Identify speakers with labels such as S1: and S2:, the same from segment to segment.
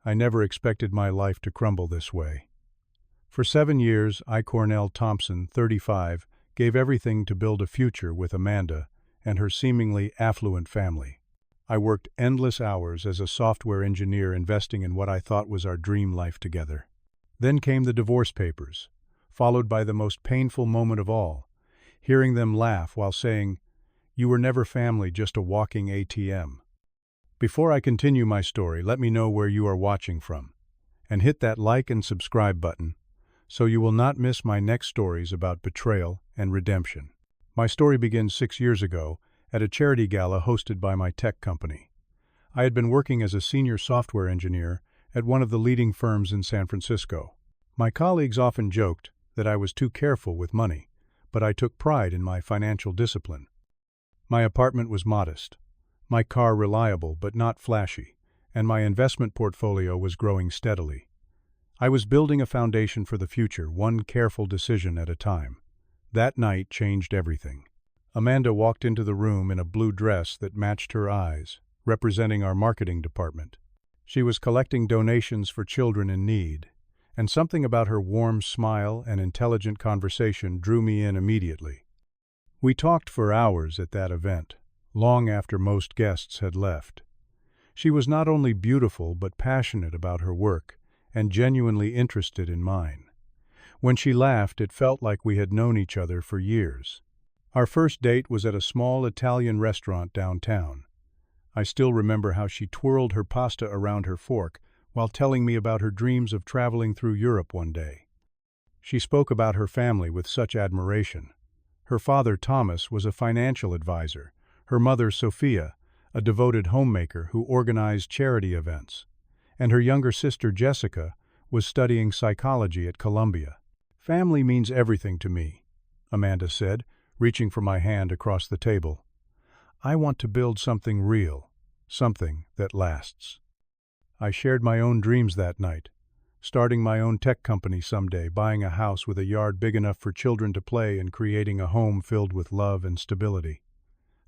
S1: I never expected my life to crumble this way. For 7 years, I, Cornell Thompson, 35, gave everything to build a future with Amanda and her seemingly affluent family. I worked endless hours as a software engineer investing in what I thought was our dream life together. Then came the divorce papers, followed by the most painful moment of all, hearing them laugh while saying, "You were never family, just a walking ATM." Before I continue my story, let me know where you are watching from, and hit that like and subscribe button so you will not miss my next stories about betrayal and redemption. My story begins 6 years ago at a charity gala hosted by my tech company. I had been working as a senior software engineer at one of the leading firms in San Francisco. My colleagues often joked that I was too careful with money, but I took pride in my financial discipline. My apartment was modest, my car reliable but not flashy, and my investment portfolio was growing steadily. I was building a foundation for the future, one careful decision at a time. That night changed everything. Amanda walked into the room in a blue dress that matched her eyes, representing our marketing department. She was collecting donations for children in need, and something about her warm smile and intelligent conversation drew me in immediately. We talked for hours at that event, long after most guests had left. She was not only beautiful but passionate about her work and genuinely interested in mine. When she laughed, it felt like we had known each other for years. Our first date was at a small Italian restaurant downtown. I still remember how she twirled her pasta around her fork while telling me about her dreams of traveling through Europe one day. She spoke about her family with such admiration. Her father, Thomas, was a financial advisor, her mother, Sophia, a devoted homemaker who organized charity events, and her younger sister, Jessica, was studying psychology at Columbia. "Family means everything to me," Amanda said, reaching for my hand across the table. "I want to build something real, something that lasts." I shared my own dreams that night, starting my own tech company someday, buying a house with a yard big enough for children to play, and creating a home filled with love and stability.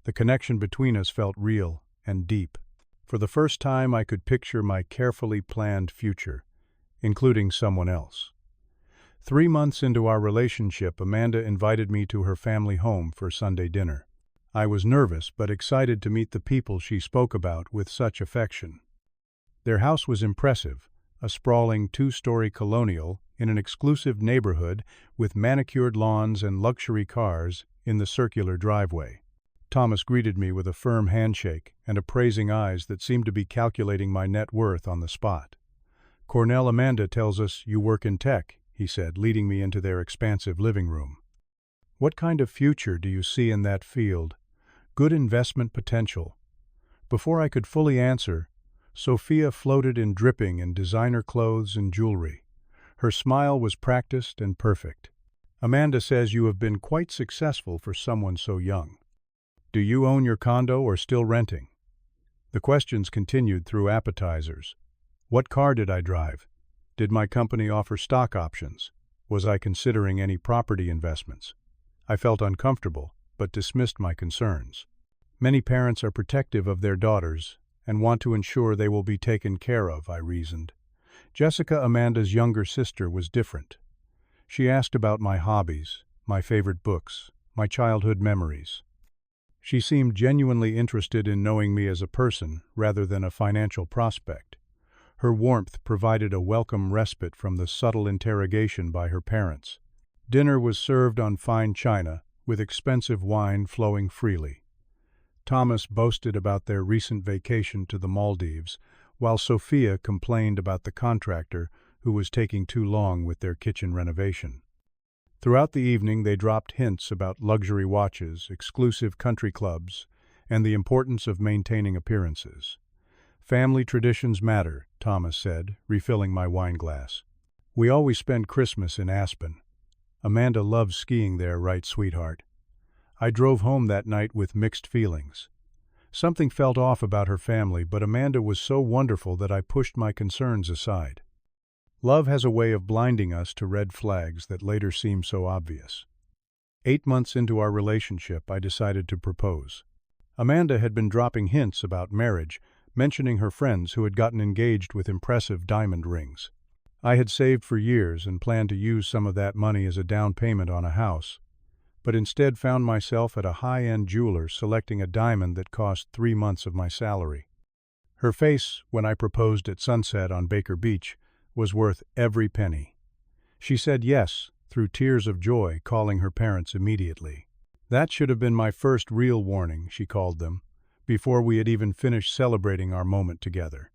S1: The connection between us felt real and deep. For the first time, I could picture my carefully planned future, including someone else. 3 months into our relationship, Amanda invited me to her family home for Sunday dinner. I was nervous but excited to meet the people she spoke about with such affection. Their house was impressive, a sprawling 2-story colonial in an exclusive neighborhood with manicured lawns and luxury cars in the circular driveway. Thomas greeted me with a firm handshake and appraising eyes that seemed to be calculating my net worth on the spot. "Cornell, Amanda tells us you work in tech," he said, leading me into their expansive living room. "What kind of future do you see in that field? Good investment potential." Before I could fully answer, Sophia floated in dripping in designer clothes and jewelry. Her smile was practiced and perfect. "Amanda says you have been quite successful for someone so young. Do you own your condo or still renting?" The questions continued through appetizers. What car did I drive? Did my company offer stock options? Was I considering any property investments? I felt uncomfortable, but dismissed my concerns. Many parents are protective of their daughters and want to ensure they will be taken care of, I reasoned. Jessica, Amanda's younger sister, was different. She asked about my hobbies, my favorite books, my childhood memories. She seemed genuinely interested in knowing me as a person rather than a financial prospect. Her warmth provided a welcome respite from the subtle interrogation by her parents. Dinner was served on fine china, with expensive wine flowing freely. Thomas boasted about their recent vacation to the Maldives, while Sophia complained about the contractor who was taking too long with their kitchen renovation. Throughout the evening, they dropped hints about luxury watches, exclusive country clubs, and the importance of maintaining appearances. "Family traditions matter," Thomas said, refilling my wine glass. "We always spend Christmas in Aspen. Amanda loves skiing there, right, sweetheart?" I drove home that night with mixed feelings. Something felt off about her family, but Amanda was so wonderful that I pushed my concerns aside. Love has a way of blinding us to red flags that later seem so obvious. 8 months into our relationship, I decided to propose. Amanda had been dropping hints about marriage, mentioning her friends who had gotten engaged with impressive diamond rings. I had saved for years and planned to use some of that money as a down payment on a house, but instead found myself at a high-end jeweler selecting a diamond that cost 3 months of my salary. Her face, when I proposed at sunset on Baker Beach, was worth every penny. She said yes, through tears of joy, calling her parents immediately. That should have been my first real warning, she called them, before we had even finished celebrating our moment together.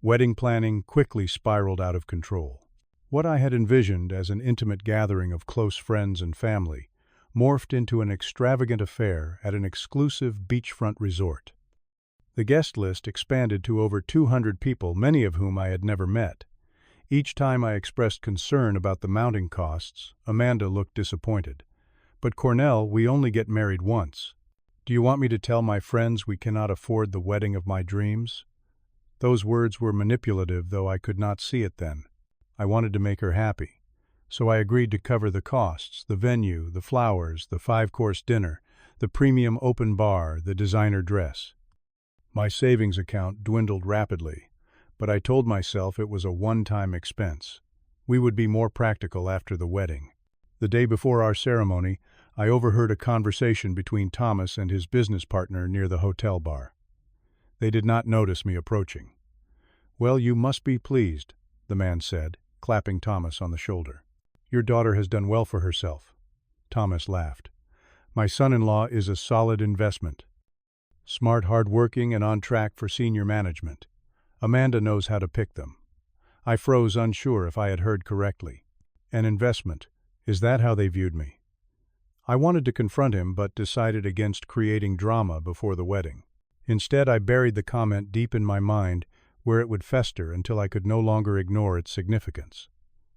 S1: Wedding planning quickly spiraled out of control. What I had envisioned as an intimate gathering of close friends and family morphed into an extravagant affair at an exclusive beachfront resort. The guest list expanded to over 200 people, many of whom I had never met. Each time I expressed concern about the mounting costs, Amanda looked disappointed. "But Cornell, we only get married once. Do you want me to tell my friends we cannot afford the wedding of my dreams?" Those words were manipulative, though I could not see it then. I wanted to make her happy, so I agreed to cover the costs: the venue, the flowers, the 5-course dinner, the premium open bar, the designer dress. My savings account dwindled rapidly, but I told myself it was a one-time expense. We would be more practical after the wedding. The day before our ceremony, I overheard a conversation between Thomas and his business partner near the hotel bar. They did not notice me approaching. "Well, you must be pleased," the man said, clapping Thomas on the shoulder. "Your daughter has done well for herself." Thomas laughed. "My son-in-law is a solid investment. Smart, hardworking, and on track for senior management. Amanda knows how to pick them." I froze, unsure if I had heard correctly. An investment. Is that how they viewed me? I wanted to confront him, but decided against creating drama before the wedding. Instead, I buried the comment deep in my mind, where it would fester until I could no longer ignore its significance.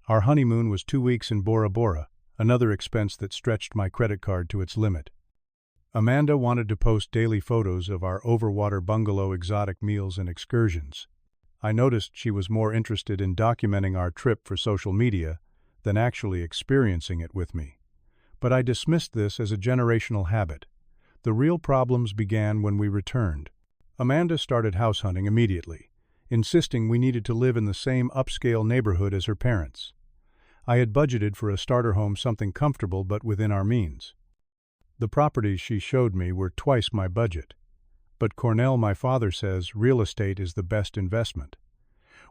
S1: Our honeymoon was 2 weeks in Bora Bora, another expense that stretched my credit card to its limit. Amanda wanted to post daily photos of our overwater bungalow exotic meals and excursions. I noticed she was more interested in documenting our trip for social media than actually experiencing it with me. But I dismissed this as a generational habit. The real problems began when we returned. Amanda started house hunting immediately, insisting we needed to live in the same upscale neighborhood as her parents. I had budgeted for a starter home, something comfortable but within our means. The properties she showed me were twice my budget. "But Cornell, my father says real estate is the best investment.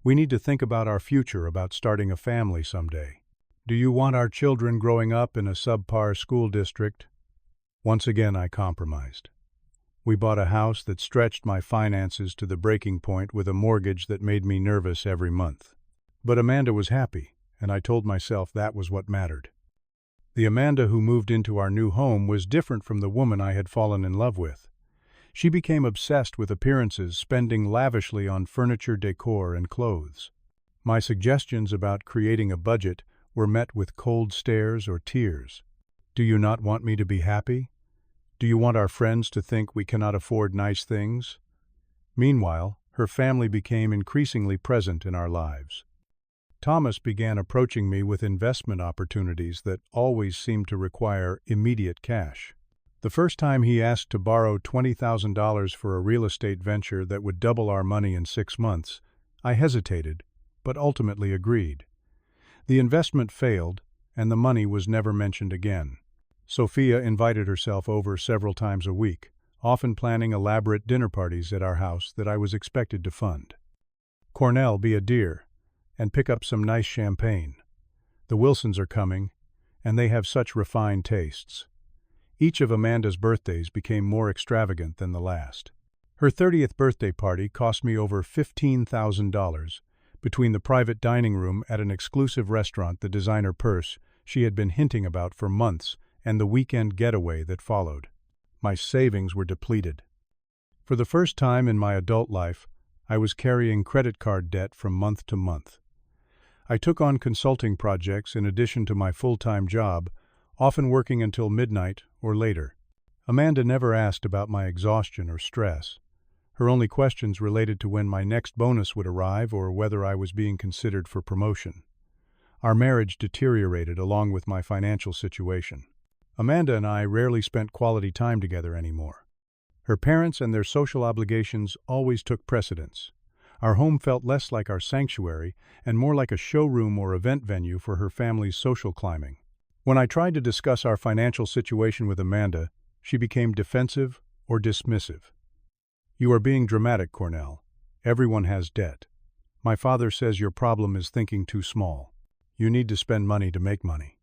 S1: We need to think about our future, about starting a family someday. Do you want our children growing up in a subpar school district?" Once again, I compromised. We bought a house that stretched my finances to the breaking point with a mortgage that made me nervous every month. But Amanda was happy, and I told myself that was what mattered. The Amanda who moved into our new home was different from the woman I had fallen in love with. She became obsessed with appearances, spending lavishly on furniture, decor, and clothes. My suggestions about creating a budget were met with cold stares or tears. "Do you not want me to be happy? Do you want our friends to think we cannot afford nice things?" Meanwhile, her family became increasingly present in our lives. Thomas began approaching me with investment opportunities that always seemed to require immediate cash. The first time he asked to borrow $20,000 for a real estate venture that would double our money in 6 months, I hesitated, but ultimately agreed. The investment failed, and the money was never mentioned again. Sophia invited herself over several times a week, often planning elaborate dinner parties at our house that I was expected to fund. "Cornell, be a dear, and pick up some nice champagne. The Wilsons are coming, and they have such refined tastes." Each of Amanda's birthdays became more extravagant than the last. Her 30th birthday party cost me over $15,000, between the private dining room at an exclusive restaurant, the designer purse she had been hinting about for months, and the weekend getaway that followed. My savings were depleted. For the first time in my adult life, I was carrying credit card debt from month to month. I took on consulting projects in addition to my full-time job, often working until midnight or later. Amanda never asked about my exhaustion or stress. Her only questions related to when my next bonus would arrive or whether I was being considered for promotion. Our marriage deteriorated along with my financial situation. Amanda and I rarely spent quality time together anymore. Her parents and their social obligations always took precedence. Our home felt less like our sanctuary and more like a showroom or event venue for her family's social climbing. When I tried to discuss our financial situation with Amanda, she became defensive or dismissive. "You are being dramatic, Cornell. Everyone has debt. My father says your problem is thinking too small. You need to spend money to make money."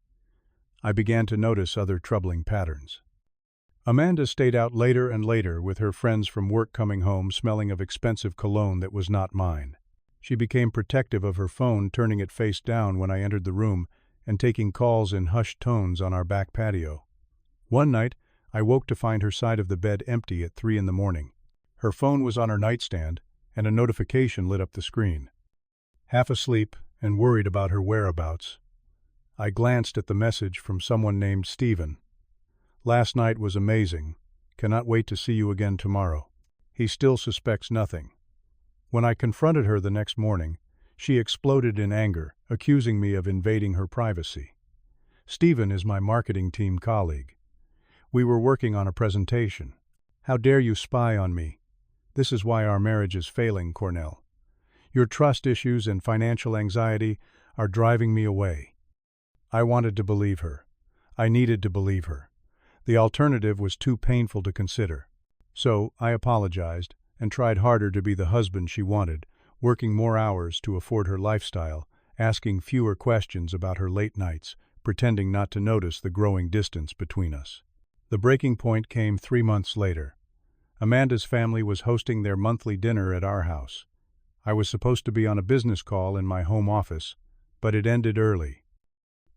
S1: I began to notice other troubling patterns. Amanda stayed out later and later with her friends from work, coming home smelling of expensive cologne that was not mine. She became protective of her phone, turning it face down when I entered the room and taking calls in hushed tones on our back patio. One night, I woke to find her side of the bed empty at 3 in the morning. Her phone was on her nightstand, and a notification lit up the screen. Half asleep and worried about her whereabouts, I glanced at the message from someone named Stephen. "Last night was amazing. Cannot wait to see you again tomorrow." He still suspects nothing. When I confronted her the next morning, she exploded in anger, accusing me of invading her privacy. Stephen is my marketing team colleague. We were working on a presentation. "How dare you spy on me? This is why our marriage is failing, Cornell. Your trust issues and financial anxiety are driving me away." I wanted to believe her. I needed to believe her. The alternative was too painful to consider. So I apologized and tried harder to be the husband she wanted, working more hours to afford her lifestyle, asking fewer questions about her late nights, pretending not to notice the growing distance between us. The breaking point came 3 months later. Amanda's family was hosting their monthly dinner at our house. I was supposed to be on a business call in my home office, but it ended early.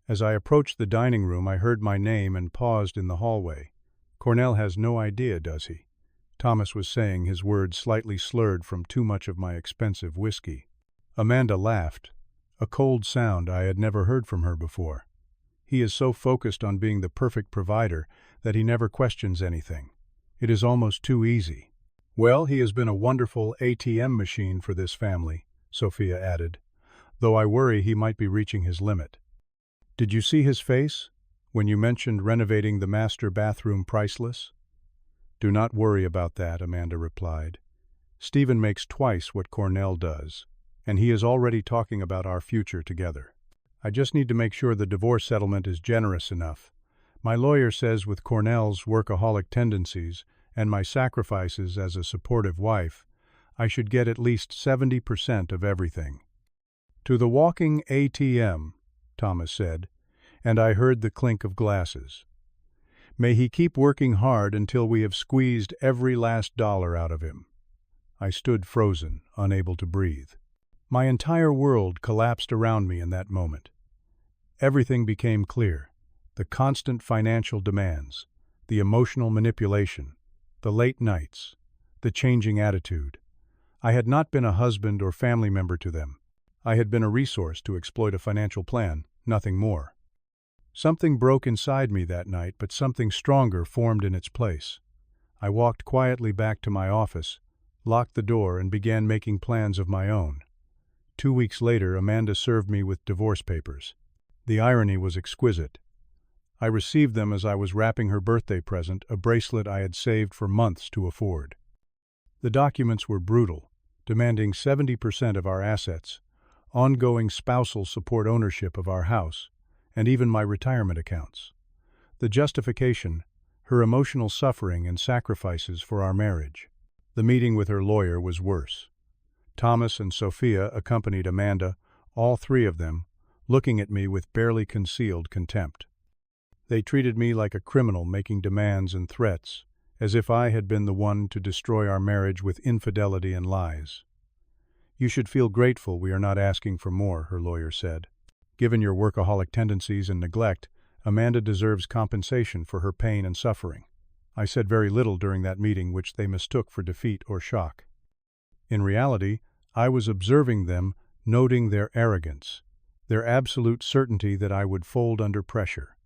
S1: As I approached the dining room, I heard my name and paused in the hallway. "Cornell has no idea, does he?" Thomas was saying, his words slightly slurred from too much of my expensive whiskey. Amanda laughed, a cold sound I had never heard from her before. "He is so focused on being the perfect provider that he never questions anything. It is almost too easy." "Well, he has been a wonderful ATM machine for this family," Sophia added, "though I worry he might be reaching his limit." "Did you see his face when you mentioned renovating the master bathroom priceless?" "Do not worry about that," Amanda replied. "Stephen makes twice what Cornell does, and he is already talking about our future together. I just need to make sure the divorce settlement is generous enough. My lawyer says with Cornell's workaholic tendencies and my sacrifices as a supportive wife, I should get at least 70% of everything." "To the walking ATM," Thomas said, and I heard the clink of glasses. "May he keep working hard until we have squeezed every last dollar out of him." I stood frozen, unable to breathe. My entire world collapsed around me in that moment. Everything became clear: the constant financial demands, the emotional manipulation, the late nights, the changing attitude. I had not been a husband or family member to them. I had been a resource to exploit a financial plan, nothing more. Something broke inside me that night, but something stronger formed in its place. I walked quietly back to my office, locked the door, and began making plans of my own. 2 weeks later, Amanda served me with divorce papers. The irony was exquisite. I received them as I was wrapping her birthday present, a bracelet I had saved for months to afford. The documents were brutal, demanding 70% of our assets, ongoing spousal support, ownership of our house, and even my retirement accounts. The justification: her emotional suffering and sacrifices for our marriage. The meeting with her lawyer was worse. Thomas and Sophia accompanied Amanda, all 3 of them, looking at me with barely concealed contempt. They treated me like a criminal, making demands and threats, as if I had been the one to destroy our marriage with infidelity and lies. "You should feel grateful we are not asking for more," her lawyer said. "Given your workaholic tendencies and neglect, Amanda deserves compensation for her pain and suffering." I said very little during that meeting, which they mistook for defeat or shock. In reality, I was observing them, noting their arrogance, their absolute certainty that I would fold under pressure.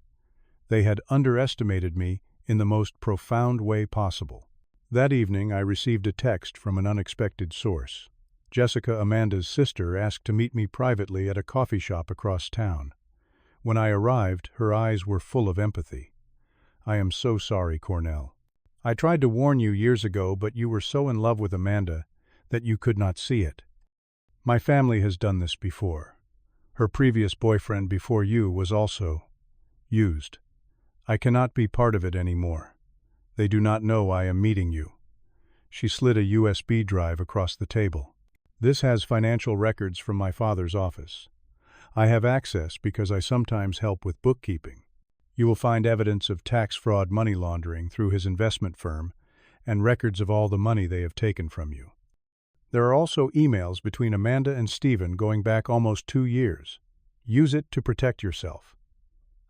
S1: They had underestimated me in the most profound way possible. That evening, I received a text from an unexpected source. Jessica, Amanda's sister, asked to meet me privately at a coffee shop across town. When I arrived, her eyes were full of empathy. "I am so sorry, Cornell. I tried to warn you years ago, but you were so in love with Amanda that you could not see it. My family has done this before. Her previous boyfriend before you was also used. I cannot be part of it anymore. They do not know I am meeting you." She slid a USB drive across the table. "This has financial records from my father's office. I have access because I sometimes help with bookkeeping. You will find evidence of tax fraud, money laundering through his investment firm, and records of all the money they have taken from you. There are also emails between Amanda and Stephen going back almost 2 years. Use it to protect yourself."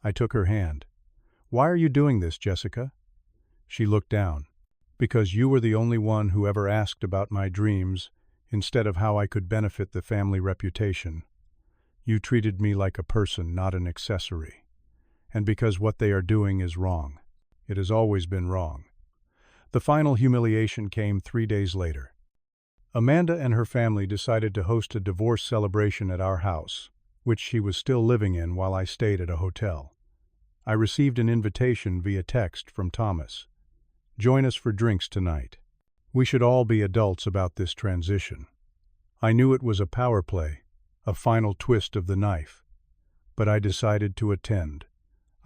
S1: I took her hand. "Why are you doing this, Jessica?" She looked down. "Because you were the only one who ever asked about my dreams instead of how I could benefit the family reputation. You treated me like a person, not an accessory. And because what they are doing is wrong. It has always been wrong." The final humiliation came 3 days later. Amanda and her family decided to host a divorce celebration at our house, which she was still living in while I stayed at a hotel. I received an invitation via text from Thomas. "Join us for drinks tonight. We should all be adults about this transition." I knew it was a power play, a final twist of the knife. But I decided to attend.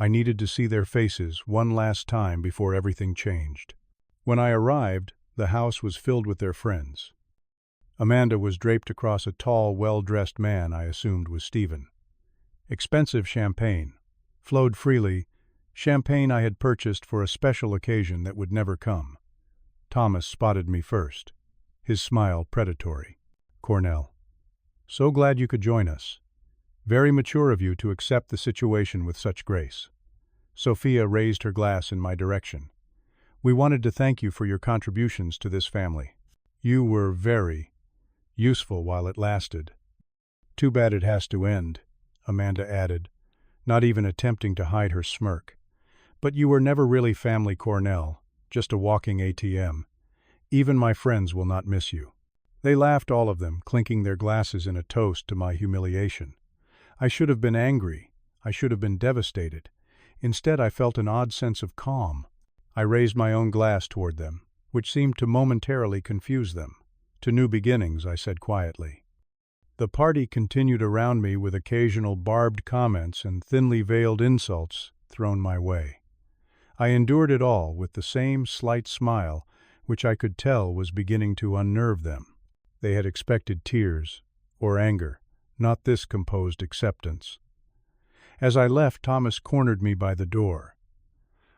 S1: I needed to see their faces one last time before everything changed. When I arrived, the house was filled with their friends. Amanda was draped across a tall, well-dressed man I assumed was Stephen. Expensive champagne flowed freely, champagne I had purchased for a special occasion that would never come. Thomas spotted me first, his smile predatory. "Cornell, so glad you could join us. Very mature of you to accept the situation with such grace." Sophia raised her glass in my direction. "We wanted to thank you for your contributions to this family. You were very useful while it lasted." "Too bad it has to end," Amanda added, not even attempting to hide her smirk. "But you were never really family, Cornell, just a walking ATM. Even my friends will not miss you." They laughed, all of them, clinking their glasses in a toast to my humiliation. I should have been angry. I should have been devastated. Instead, I felt an odd sense of calm. I raised my own glass toward them, which seemed to momentarily confuse them. "To new beginnings," I said quietly. The party continued around me with occasional barbed comments and thinly veiled insults thrown my way. I endured it all with the same slight smile, which I could tell was beginning to unnerve them. They had expected tears or anger, not this composed acceptance. As I left, Thomas cornered me by the door.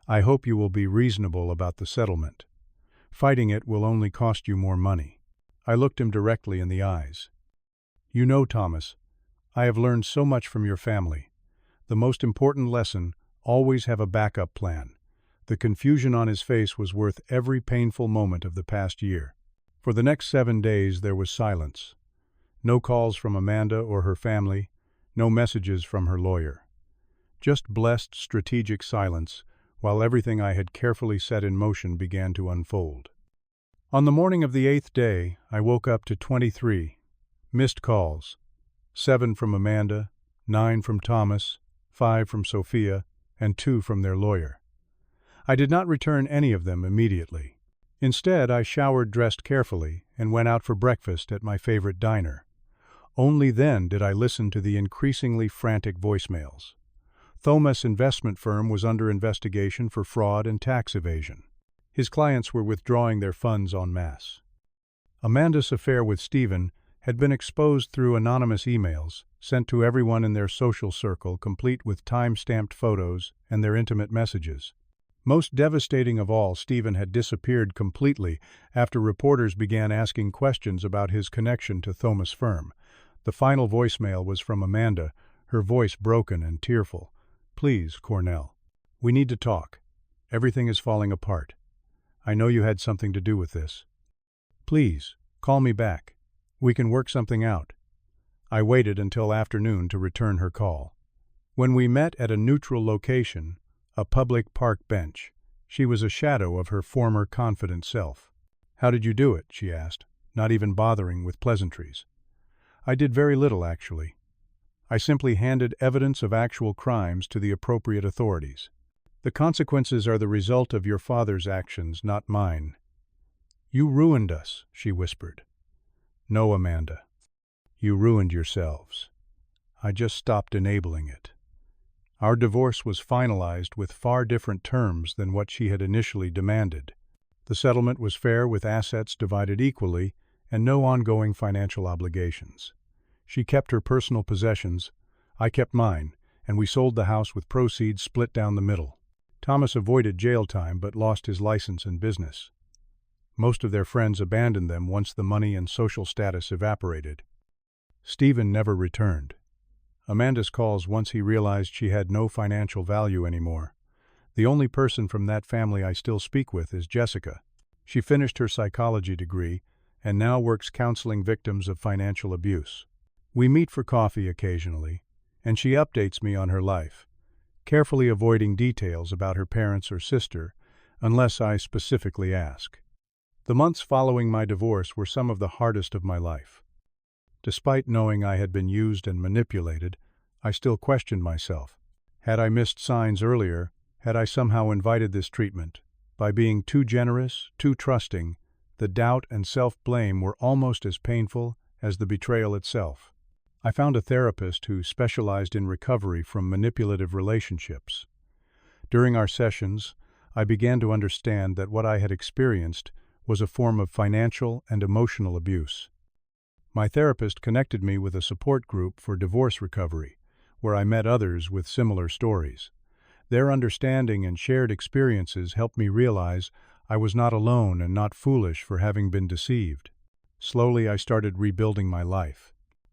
S1: "I hope you will be reasonable about the settlement. Fighting it will only cost you more money." I looked him directly in the eyes. "You know, Thomas, I have learned so much from your family. The most important lesson, always have a backup plan." The confusion on his face was worth every painful moment of the past year. For the next 7 days there was silence. No calls from Amanda or her family, no messages from her lawyer. Just blessed strategic silence while everything I had carefully set in motion began to unfold. On the morning of the 8th day, I woke up to 23 missed calls. 7 from Amanda, 9 from Thomas, 5 from Sophia, and 2 from their lawyer. I did not return any of them immediately. Instead, I showered, dressed carefully, and went out for breakfast at my favorite diner. Only then did I listen to the increasingly frantic voicemails. Thomas' investment firm was under investigation for fraud and tax evasion. His clients were withdrawing their funds en masse. Amanda's affair with Stephen had been exposed through anonymous emails sent to everyone in their social circle, complete with time-stamped photos and their intimate messages. Most devastating of all, Stephen had disappeared completely after reporters began asking questions about his connection to Thomas' firm. The final voicemail was from Amanda, her voice broken and tearful. "Please, Cornell, we need to talk. Everything is falling apart. I know you had something to do with this. Please, call me back. We can work something out." I waited until afternoon to return her call. When we met at a neutral location, a public park bench, she was a shadow of her former confident self. "How did you do it?" she asked, not even bothering with pleasantries. "I did very little, actually. I simply handed evidence of actual crimes to the appropriate authorities." The consequences are the result of your father's actions, not mine. You ruined us, she whispered. No, Amanda. You ruined yourselves. I just stopped enabling it. Our divorce was finalized with far different terms than what she had initially demanded. The settlement was fair, with assets divided equally and no ongoing financial obligations. She kept her personal possessions, I kept mine, and we sold the house with proceeds split down the middle. Thomas avoided jail time but lost his license and business. Most of their friends abandoned them once the money and social status evaporated. Stephen never returned. Amanda's calls once he realized she had no financial value anymore. The only person from that family I still speak with is Jessica. She finished her psychology degree and now works counseling victims of financial abuse. We meet for coffee occasionally, and she updates me on her life, carefully avoiding details about her parents or sister unless I specifically ask. The months following my divorce were some of the hardest of my life. Despite knowing I had been used and manipulated, I still questioned myself. Had I missed signs earlier? Had I somehow invited this treatment? By being too generous, too trusting, the doubt and self-blame were almost as painful as the betrayal itself. I found a therapist who specialized in recovery from manipulative relationships. During our sessions, I began to understand that what I had experienced was a form of financial and emotional abuse. My therapist connected me with a support group for divorce recovery, where I met others with similar stories. Their understanding and shared experiences helped me realize I was not alone and not foolish for having been deceived. Slowly, I started rebuilding my life.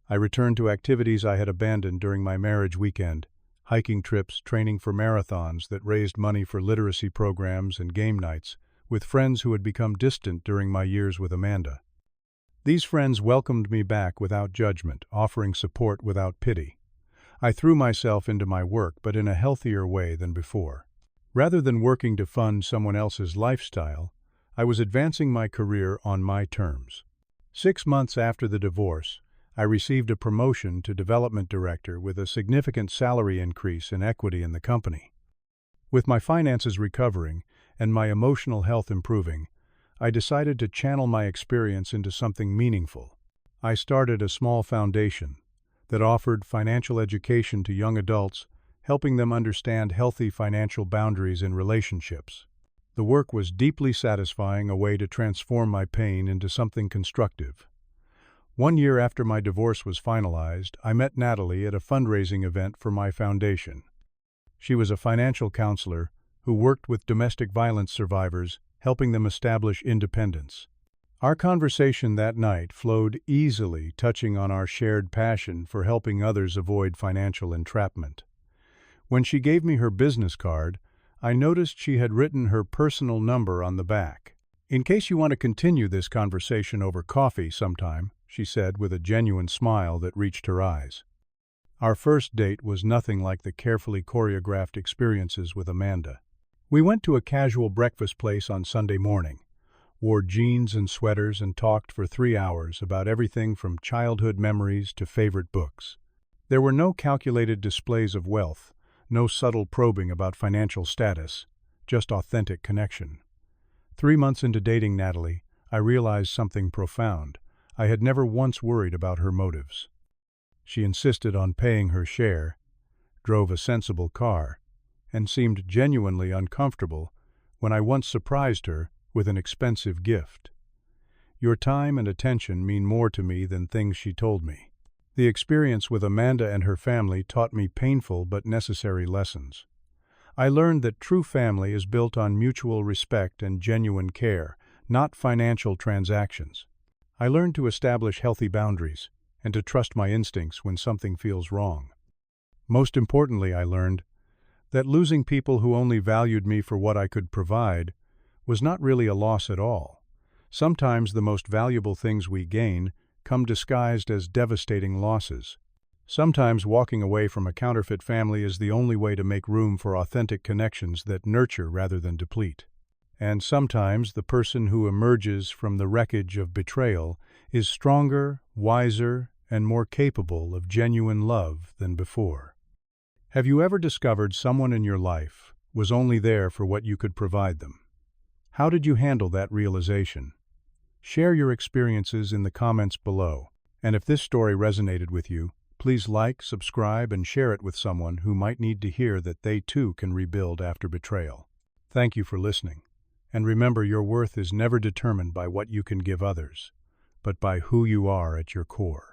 S1: I returned to activities I had abandoned during my marriage weekend, hiking trips, training for marathons that raised money for literacy programs and game nights, with friends who had become distant during my years with Amanda. These friends welcomed me back without judgment, offering support without pity. I threw myself into my work, but in a healthier way than before. Rather than working to fund someone else's lifestyle, I was advancing my career on my terms. 6 months after the divorce, I received a promotion to development director with a significant salary increase and equity in the company. With my finances recovering and my emotional health improving, I decided to channel my experience into something meaningful. I started a small foundation that offered financial education to young adults, helping them understand healthy financial boundaries in relationships. The work was deeply satisfying, a way to transform my pain into something constructive. 1 year after my divorce was finalized, I met Natalie at a fundraising event for my foundation. She was a financial counselor who worked with domestic violence survivors, helping them establish independence. Our conversation that night flowed easily, touching on our shared passion for helping others avoid financial entrapment. When she gave me her business card, I noticed she had written her personal number on the back. "In case you want to continue this conversation over coffee sometime," she said with a genuine smile that reached her eyes. Our first date was nothing like the carefully choreographed experiences with Amanda. We went to a casual breakfast place on Sunday morning, wore jeans and sweaters, and talked for 3 hours about everything from childhood memories to favorite books. There were no calculated displays of wealth, no subtle probing about financial status, just authentic connection. 3 months into dating Natalie, I realized something profound. I had never once worried about her motives. She insisted on paying her share, drove a sensible car, and seemed genuinely uncomfortable when I once surprised her with an expensive gift. Your time and attention mean more to me than things she told me. The experience with Amanda and her family taught me painful but necessary lessons. I learned that true family is built on mutual respect and genuine care, not financial transactions. I learned to establish healthy boundaries and to trust my instincts when something feels wrong. Most importantly, I learned that losing people who only valued me for what I could provide was not really a loss at all. Sometimes the most valuable things we gain come disguised as devastating losses. Sometimes walking away from a counterfeit family is the only way to make room for authentic connections that nurture rather than deplete. And sometimes the person who emerges from the wreckage of betrayal is stronger, wiser, and more capable of genuine love than before. Have you ever discovered someone in your life was only there for what you could provide them. How did you handle that realization? Share your experiences in the comments below. And if this story resonated with you, please like, subscribe, and share it with someone who might need to hear that they too can rebuild after betrayal. Thank you for listening. And remember, your worth is never determined by what you can give others, but by who you are at your core.